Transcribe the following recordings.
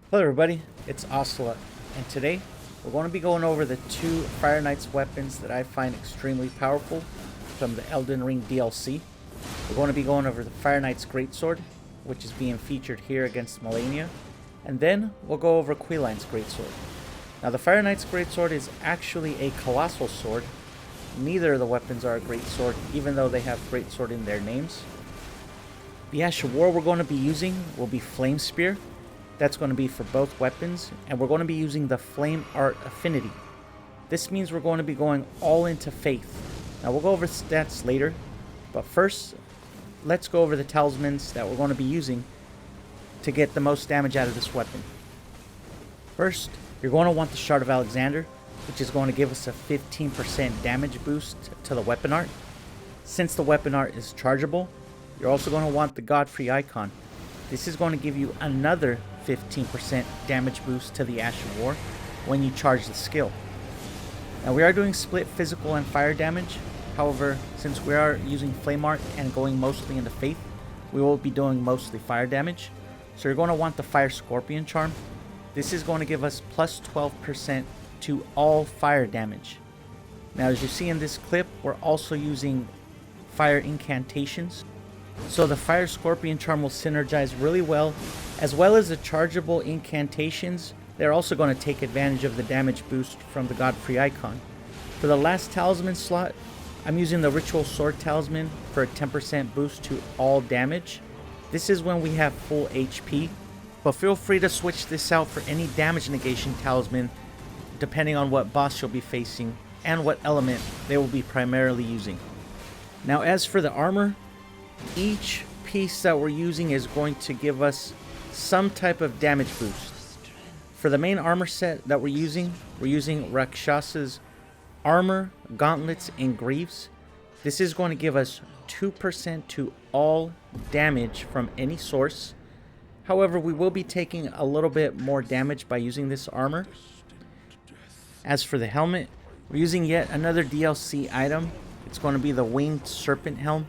Hello everybody, it's Ocelot, and today we're going to be going over the two Fire Knight's weapons that I find extremely powerful from the Elden Ring DLC. We're going to be going over the Fire Knight's Greatsword, which is being featured here against Malenia, and then we'll go over Queelign's Greatsword. Now the Fire Knight's Greatsword is actually a colossal sword. Neither of the weapons are a greatsword, even though they have Greatsword in their names. The Ash of War we're going to be using will be Flame Spear. That's going to be for both weapons, and we're going to be using the Flame Art Affinity. This means we're going to be going all into Faith. Now we'll go over stats later, but first, let's go over the Talismans that we're going to be using to get the most damage out of this weapon. First, you're going to want the Shard of Alexander, which is going to give us a 15% damage boost to the weapon art. Since the weapon art is chargeable, you're also going to want the Godfrey icon. This is going to give you another 15% damage boost to the Ash of War when you charge the skill. Now we are doing split physical and fire damage. However, since we are using Flame Art and going mostly into Faith, we will be doing mostly fire damage. So you're going to want the Fire Scorpion Charm. This is going to give us plus 12% to all fire damage. Now as you see in this clip, we're also using fire incantations. So the Fire Scorpion Charm will synergize really well as the chargeable incantations. They're also going to take advantage of the damage boost from the Godfrey icon. For the last talisman slot, I'm using the Ritual Sword Talisman for a 10% boost to all damage. This is when we have full HP, but feel free to switch this out for any damage negation talisman depending on what boss you'll be facing and what element they will be primarily using. Now as for the armor, each piece that we're using is going to give us some type of damage boost. For the main armor set that we're using Rakshasa's armor, gauntlets, and greaves. This is going to give us 2% to all damage from any source. However, we will be taking a little bit more damage by using this armor. As for the helmet, we're using yet another DLC item. It's going to be the Winged Serpent Helm.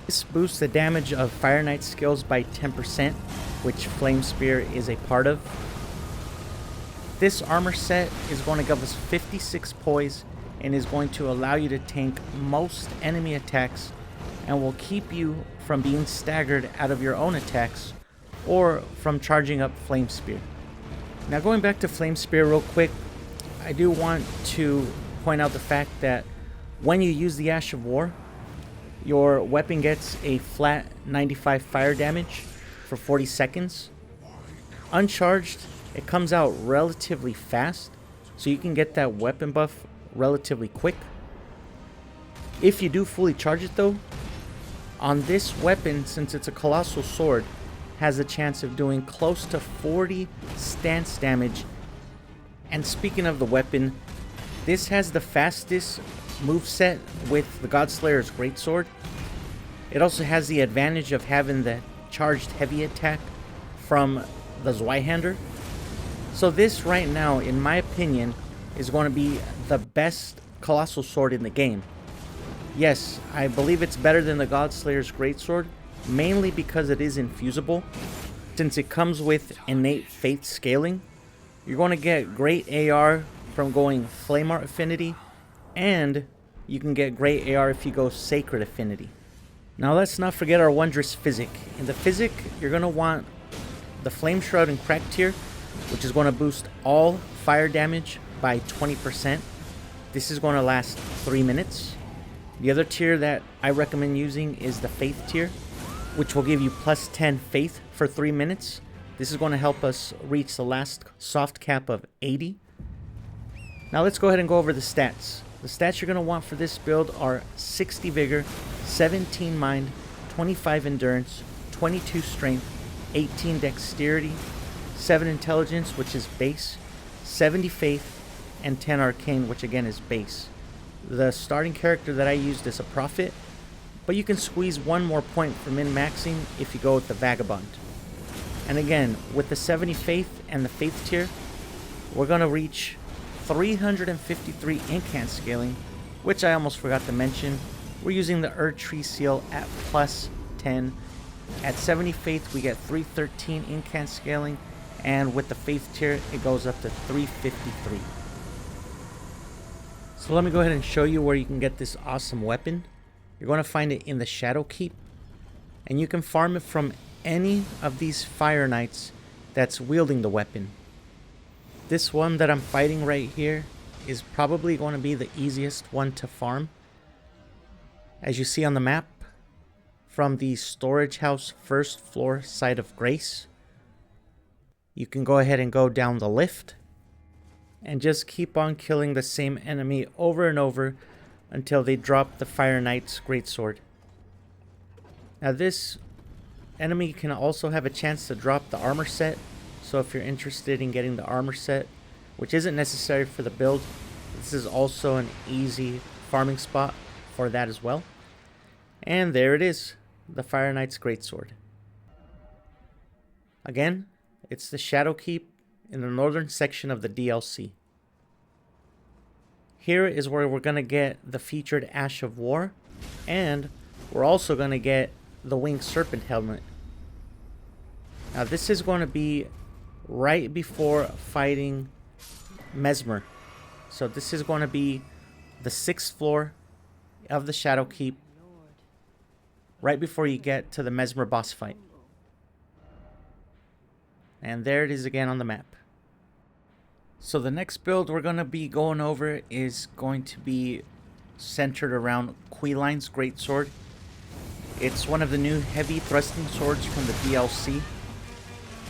This boosts the damage of Fire Knight skills by 10%, which Flame Spear is a part of. This armor set is going to give us 56 poise and is going to allow you to tank most enemy attacks and will keep you from being staggered out of your own attacks or from charging up Flame Spear. Now going back to Flame Spear real quick, I do want to point out the fact that when you use the Ash of War, your weapon gets a flat 95 fire damage for 40 seconds. Uncharged, it comes out relatively fast, so you can get that weapon buff relatively quick. If you do fully charge it though, on this weapon, since it's a colossal sword, has a chance of doing close to 40 stance damage. And speaking of the weapon, this has the fastest moveset with the Godslayer's Greatsword. It also has the advantage of having the charged heavy attack from the Zweihander. So this right now, in my opinion, is going to be the best colossal sword in the game. Yes, I believe it's better than the Godslayer's Greatsword, mainly because it is infusible. Since it comes with innate faith scaling, you're going to get great AR from going Flame Art Affinity, and you can get great AR if you go Sacred Affinity. Now let's not forget our Wondrous Physick. In the Physick, you're going to want the Flame Shroud and Crack tier, which is going to boost all fire damage by 20%. This is going to last 3 minutes. The other tier that I recommend using is the Faith tier, which will give you plus 10 Faith for 3 minutes. This is going to help us reach the last soft cap of 80. Now let's go ahead and go over the stats. The stats you're going to want for this build are 60 Vigor, 17 Mind, 25 Endurance, 22 Strength, 18 Dexterity, 7 Intelligence, which is base, 70 Faith, and 10 Arcane, which again is base. The starting character that I used is a Prophet, but you can squeeze one more point for min-maxing if you go with the Vagabond. And again, with the 70 Faith and the Faith tier, we're going to reach 353 incant scaling, which I almost forgot to mention. We're using the Erdtree seal at plus 10. At 70 Faith, we get 313 incant scaling, And with the Faith tier, it goes up to 353. So let me go ahead and show you where you can get this awesome weapon. You're going to find it in the Shadow Keep. And you can farm it from any of these Fire Knights that's wielding the weapon. This one that I'm fighting right here is probably going to be the easiest one to farm. As you see on the map, from the storage house first floor side of Grace, you can go ahead and go down the lift and just keep on killing the same enemy over and over until they drop the Fire Knight's Greatsword. Now this enemy can also have a chance to drop the armor set, so if you're interested in getting the armor set, which isn't necessary for the build, this is also an easy farming spot for that as well. And there it is, the Fire Knight's Greatsword. Again, it's the Shadow Keep in the northern section of the DLC. Here is where we're going to get the featured Ash of War, and we're also going to get the Winged Serpent helmet. Now this is going to be right before fighting Mesmer. So this is going to be the 6th floor of the Shadow Keep, right before you get to the Mesmer boss fight. And there it is again on the map. So the next build we're going to be going over is going to be centered around Queelign's Greatsword. It's one of the new heavy thrusting swords from the DLC.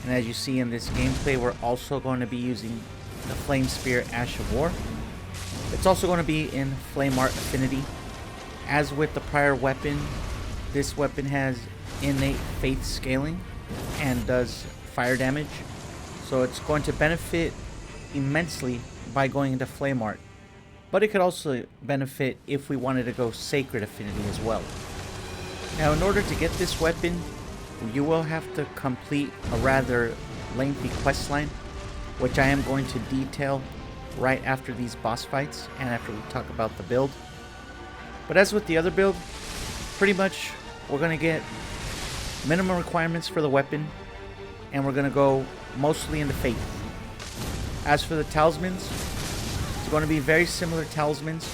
And as you see in this gameplay, we're also going to be using the Flame Spear Ash of War. It's also going to be in Flame Art Affinity. As with the prior weapon, this weapon has innate faith scaling and does fire damage. So it's going to benefit immensely by going into Flame Art. But it could also benefit if we wanted to go Sacred Affinity as well. Now in order to get this weapon, you will have to complete a rather lengthy questline, which I am going to detail right after these boss fights and after we talk about the build. But as with the other build, pretty much we're going to get minimum requirements for the weapon, and we're going to go mostly into Faith. As for the Talismans, it's going to be very similar Talismans.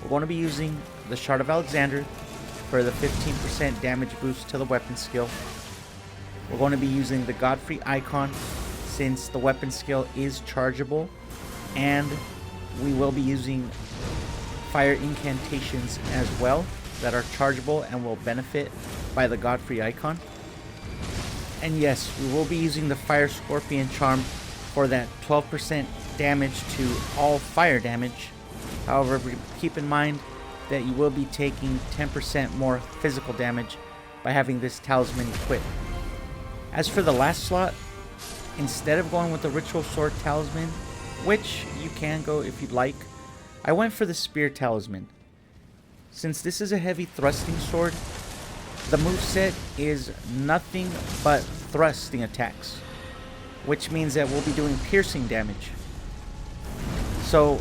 We're going to be using the Shard of Alexander for the 15% damage boost to the weapon skill. We're going to be using the Godfrey icon since the weapon skill is chargeable, and we will be using fire incantations as well that are chargeable and will benefit by the Godfrey icon. And yes, we will be using the Fire Scorpion charm for that 12% damage to all fire damage. However, keep in mind that you will be taking 10% more physical damage by having this talisman equipped. As for the last slot, instead of going with the Ritual Sword Talisman, which you can go if you'd like, I went for the Spear Talisman. Since this is a heavy thrusting sword, the moveset is nothing but thrusting attacks, which means that we'll be doing piercing damage. So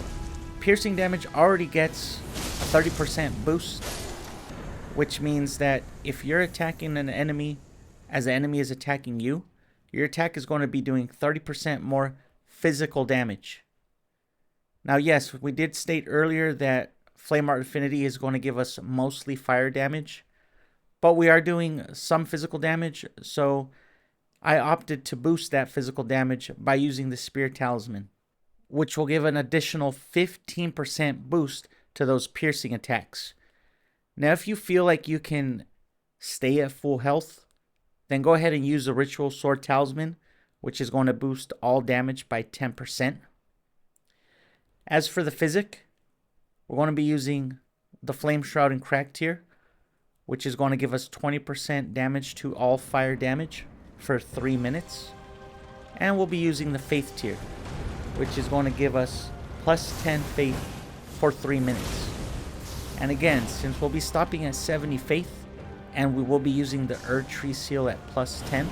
piercing damage already gets a 30% boost, which means that if you're attacking an enemy as the enemy is attacking you, your attack is going to be doing 30% more physical damage. Now yes, we did state earlier that Flame Art Affinity is going to give us mostly fire damage, but we are doing some physical damage, so I opted to boost that physical damage by using the Spear Talisman, which will give an additional 15% boost to those piercing attacks. Now if you feel like you can stay at full health, then go ahead and use the Ritual Sword Talisman, which is going to boost all damage by 10%. As for the Physick, we're going to be using the Flame Shroud and Crack tier, which is going to give us 20% damage to all fire damage for 3 minutes. And we'll be using the Faith tier, which is going to give us plus 10 Faith for 3 minutes. And again, since we'll be stopping at 70 Faith, and we will be using the Erdtree Seal at plus 10,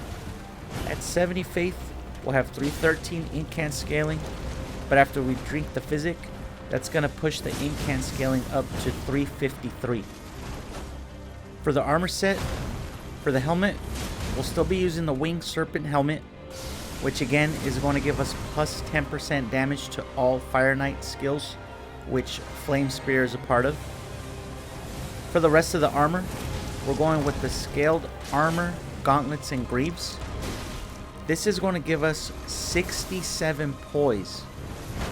at 70 Faith, we'll have 313 incant scaling, but after we drink the Physick, that's going to push the incant scaling up to 353. For the armor set, for the helmet, we'll still be using the Winged Serpent helmet, which again is going to give us plus 10% damage to all Fire Knight skills, which Flame Spear is a part of. For the rest of the armor, we're going with the Scaled Armor, Gauntlets, and Greaves. This is going to give us 67 poise,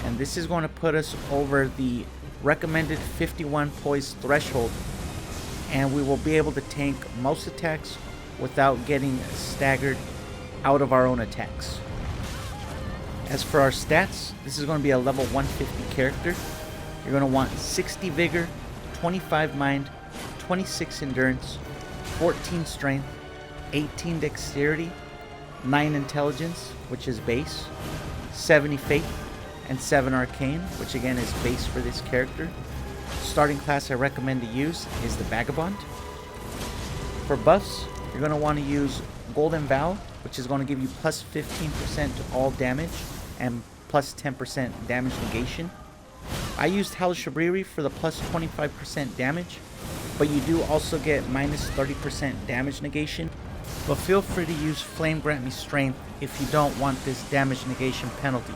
and this is going to put us over the recommended 51 poise threshold, and we will be able to tank most attacks without getting staggered out of our own attacks. As for our stats, this is going to be a level 150 character. You're going to want 60 vigor, 25 mind, 26 endurance, 14 strength, 18 dexterity, 9 intelligence, which is base, 70 faith, and 7 arcane, which again is base for this character. Starting class I recommend to use is the Vagabond. For buffs, you're going to want to use Golden Vow, which is going to give you plus 15% to all damage and plus 10% damage negation. I used Halishabriri for the plus 25% damage, but you do also get minus 30% damage negation. But feel free to use Flame Grant Me Strength if you don't want this damage negation penalty.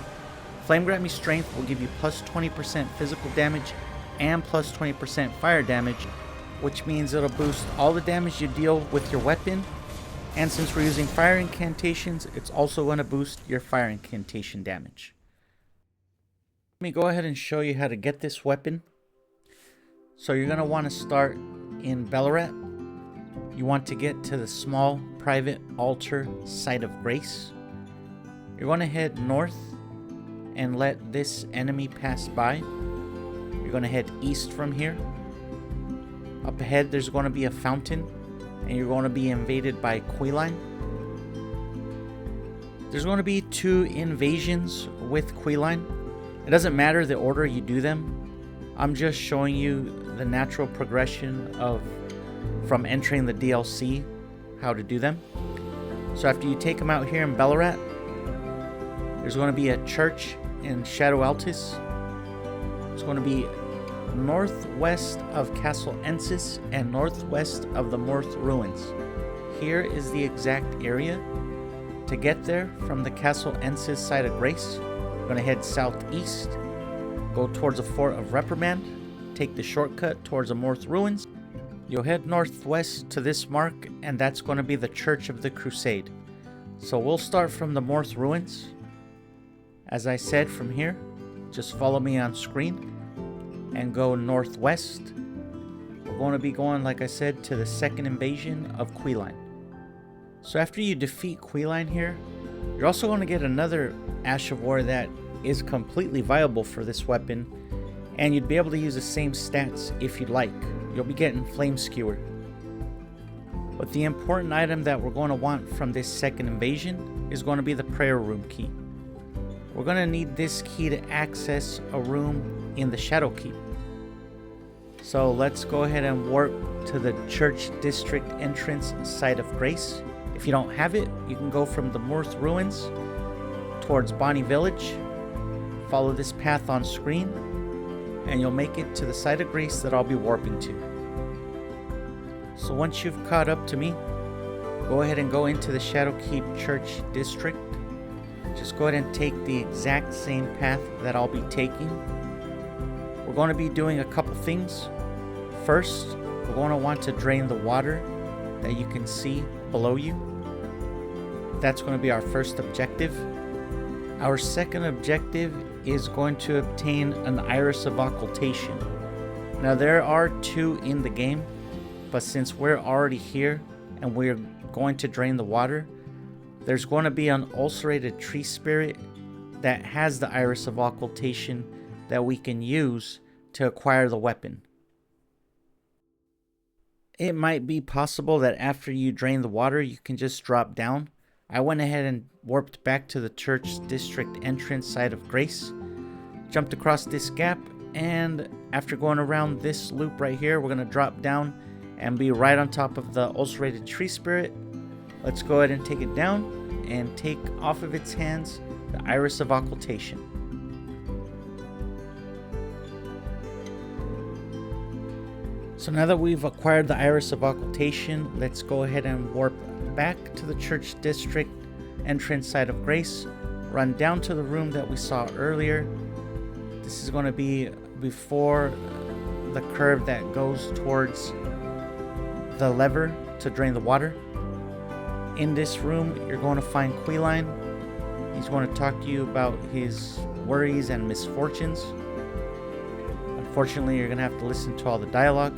Flame Grant Me Strength will give you plus 20% physical damage and plus 20% fire damage, which means it'll boost all the damage you deal with your weapon. And since we're using fire incantations, it's also going to boost your fire incantation damage. Let me go ahead and show you how to get this weapon. So you're going to want to start in Ballarat. You want to get to the small private altar site of grace. You're going to head north and let this enemy pass by. You're going to head east from here. Up ahead there's going to be a fountain, and you're going to be invaded by Queelign. There's going to be 2 invasions with Queelign. It doesn't matter the order you do them. I'm just showing you the natural progression of from entering the DLC, how to do them. So after you take them out here in Ballarat, there's going to be a church in Shadow Altus. It's going to be northwest of Castle Ensis and northwest of the Morth Ruins. Here is the exact area. To get there from the Castle Ensis side of Grace, we're going to head southeast, go towards the Fort of Reprimand, take the shortcut towards the Morth Ruins. You'll head northwest to this mark, and that's going to be the Church of the Crusade. So we'll start from the Morth Ruins. As I said, from here, just follow me on screen and go northwest. We're going to be going, like I said, to the second invasion of Queelign. So after you defeat Queelign here, you're also going to get another Ash of War that is completely viable for this weapon, and you'd be able to use the same stats if you'd like. You'll be getting Flame Skewer. But the important item that we're going to want from this second invasion is going to be the Prayer Room key. We're going to need this key to access a room in the Shadow Keep. So let's go ahead and warp to the Church District entrance site of Grace. If you don't have it, you can go from the Morth Ruins towards Bonnie Village. Follow this path on screen, and you'll make it to the site of Grace that I'll be warping to. So once you've caught up to me, go ahead and go into the Shadow Keep Church District. Just go ahead and take the exact same path that I'll be taking. We're going to be doing a couple things. First, we're going to want to drain the water that you can see below you. That's going to be our first objective. Our second objective is going to obtain an Iris of Occultation. Now there are 2 in the game, but since we're already here and we're going to drain the water, there's going to be an ulcerated tree spirit that has the Iris of Occultation that we can use to acquire the weapon. It might be possible that after you drain the water, you can just drop down. I went ahead and warped back to the Church District entrance side of Grace, jumped across this gap, and after going around this loop right here, we're going to drop down and be right on top of the ulcerated tree spirit. Let's go ahead and take it down and take off of its hands the Iris of Occultation. So now that we've acquired the Iris of Occultation, let's go ahead and warp back to the Church District enter inside of Grace, run down to the room that we saw earlier. This is going to be before the curve that goes towards the lever to drain the water. In this room, you're going to find Queelign. He's going to talk to you about his worries and misfortunes. Unfortunately, you're going to have to listen to all the dialogue.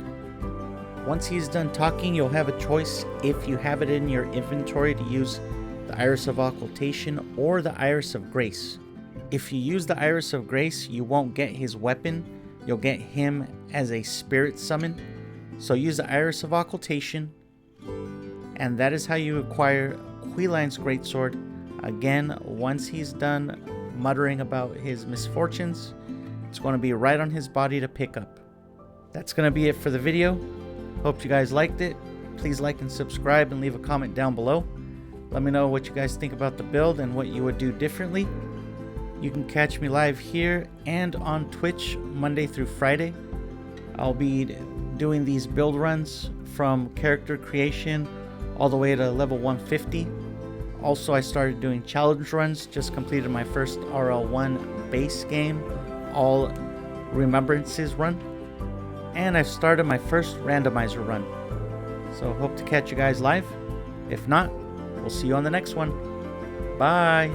Once he's done talking, you'll have a choice if you have it in your inventory to use the Iris of Occultation or the Iris of Grace. If you use the Iris of Grace, you won't get his weapon. You'll get him as a spirit summon. So use the Iris of Occultation, and that is how you acquire Queelign's Greatsword. Again, once he's done muttering about his misfortunes, it's going to be right on his body to pick up. That's going to be it for the video. Hope you guys liked it. Please like and subscribe and leave a comment down below. Let me know what you guys think about the build and what you would do differently. You can catch me live here and on Twitch Monday through Friday. I'll be doing these build runs from character creation all the way to level 150. Also, I started doing challenge runs. Just completed my first RL1 base game, all remembrances run. And I've started my first randomizer run. So hope to catch you guys live. If not, we'll see you on the next one. Bye.